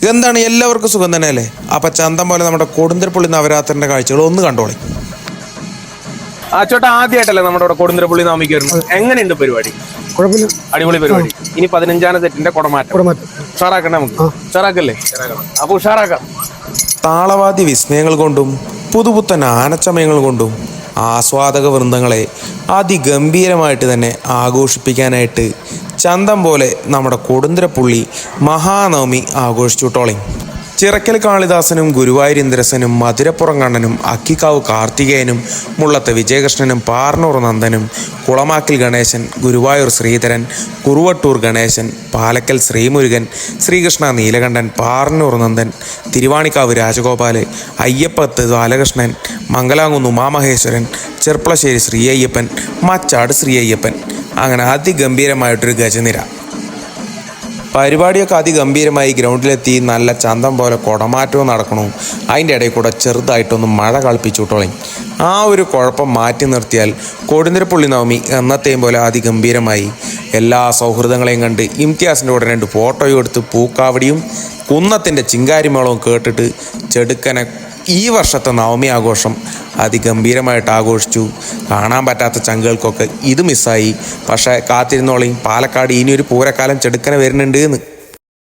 എന്താണ് എല്ലാവർക്കും സുഖം തന്നെയല്ലേ? അപ്പം ചന്തം പോലെ നമ്മുടെ കൊടുന്തിരപ്പള്ളി നവരാത്രിൻ്റെ കാഴ്ചകൾ ഒന്ന് കണ്ടോളി. ചേട്ടാ, ആദ്യമായിട്ടല്ലേ നമ്മുടെ ഇവിടെ കൊടുന്തിരപ്പള്ളി നാമിക്ക് വരുന്നത്? എങ്ങനെയുണ്ട് പരിപാടി? കുഴപ്പമില്ല, അടിപൊളി പരിപാടി. ഇനി 15ാം സെറ്റിന്റെ കുടമാറ്റം ഉഷാറാക്കണ്ടേ? നമുക്ക് ഉഷാറാക്കല്ലേ? അപ്പൊ ഉഷാറാക്കാം. താളവാദ്യ വിസ്മയങ്ങൾ കൊണ്ടും പുതുപുത്തൻ ആനച്ചമയങ്ങൾ കൊണ്ടും ആസ്വാദക വൃന്ദങ്ങളെ അതിഗംഭീരമായിട്ട് തന്നെ ആഘോഷിപ്പിക്കാനായിട്ട് ചന്തം പോലെ നമ്മുടെ കൊടുന്തിരപ്പള്ളി മഹാനവമി ആഘോഷിച്ചുട്ടോളി. ചിറക്കൽ കാളിദാസനും ഗുരുവായൂർ ഇന്ദ്രസനും മധുരപ്പുറം കണ്ണനും അക്കിക്കാവ് കാർത്തികേയനും മുള്ളത്തെ വിജയകൃഷ്ണനും പാർണൂർ നന്ദനും കുളമാക്കിൽ ഗണേശൻ, ഗുരുവായൂർ ശ്രീധരൻ, കുറുവട്ടൂർ ഗണേശൻ, പാലക്കൽ ശ്രീമുരുകൻ, ശ്രീകൃഷ്ണ നീലകണ്ഠൻ, പാർണൂർ നന്ദൻ, തിരുവാണിക്കാവ് രാജഗോപാല്, അയ്യപ്പത്ത് ബാലകൃഷ്ണൻ, മംഗലാംകുന്ന് ഉമാമഹേശ്വരൻ, ചെർപ്പളശ്ശേരി ശ്രീ അയ്യപ്പൻ, മച്ചാട് ശ്രീ അയ്യപ്പൻ, അങ്ങനെ അതിഗംഭീരമായിട്ടൊരു ഗജനിര. പരിപാടിയൊക്കെ അതിഗംഭീരമായി ഗ്രൗണ്ടിലെത്തി നല്ല ചന്തം പോലെ കുടമാറ്റവും നടക്കണു. അതിൻ്റെ ഇടയിൽ കൂടെ ചെറുതായിട്ടൊന്ന് മഴ കളിപ്പിച്ചുവിട്ടോളി. ആ ഒരു കുഴപ്പം മാറ്റി നിർത്തിയാൽ കൊടുന്തിരപ്പള്ളി നവമി എന്നത്തെയും പോലെ അതിഗംഭീരമായി എല്ലാ സൗഹൃദങ്ങളെയും കണ്ട് ഇംതിയാസിൻ്റെ കൂടെ 2 ഫോട്ടോയും എടുത്ത് പൂക്കാവടിയും കുന്നത്തിൻ്റെ ചിങ്കാരിമേളവും കേട്ടിട്ട് ചെടുക്കനെ ഈ വർഷത്തെ നവമി ആഘോഷം അതിഗംഭീരമായിട്ട് ആഘോഷിച്ചു. കാണാൻ പറ്റാത്ത ചങ്കുകൾക്കൊക്കെ ഇത് മിസ്സായി. പക്ഷേ കാത്തിരുന്നോളി, പാലക്കാട് ഇനിയൊരു പൂരക്കാലം ചെടുക്കനെ വരുന്നുണ്ട് എന്ന്.